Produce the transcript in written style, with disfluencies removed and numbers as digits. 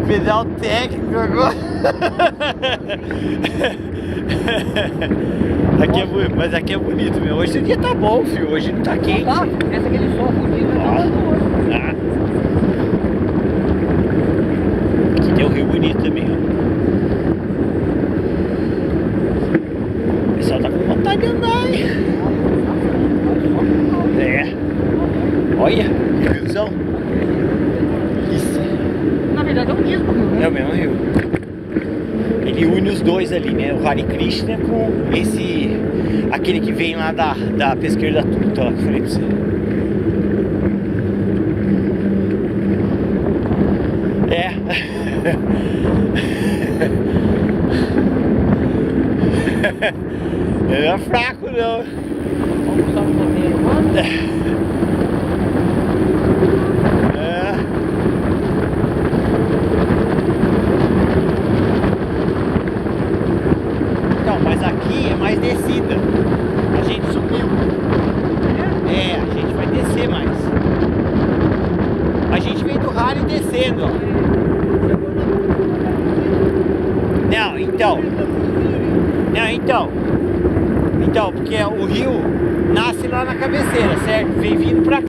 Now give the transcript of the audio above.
Pedal técnico agora. Aqui é bonito, mas aqui é bonito, meu. Hoje o dia tá bom, filho. Hoje não tá quente. Essa aquele sol bonito Ah. Aqui tem um rio bonito também, ó. O pessoal tá com vontade de andar, hein? É. Olha, que riozão. Isso. Na verdade é o mesmo rio, né? É o mesmo rio. Ele une os dois ali, né? O Hare Krishna com esse... aquele que vem lá da pesqueira da Tuta, lá que eu falei pra você. É. Não é fraco, não. Vamos usar o roteiro, mano. Então, mas aqui é mais descida. A gente subiu. É, a gente vai descer mais. A gente vem do Hare descendo, ó. Não, então. Não, então. Então, porque o rio nasce lá na cabeceira, certo? Vem vindo pra cá.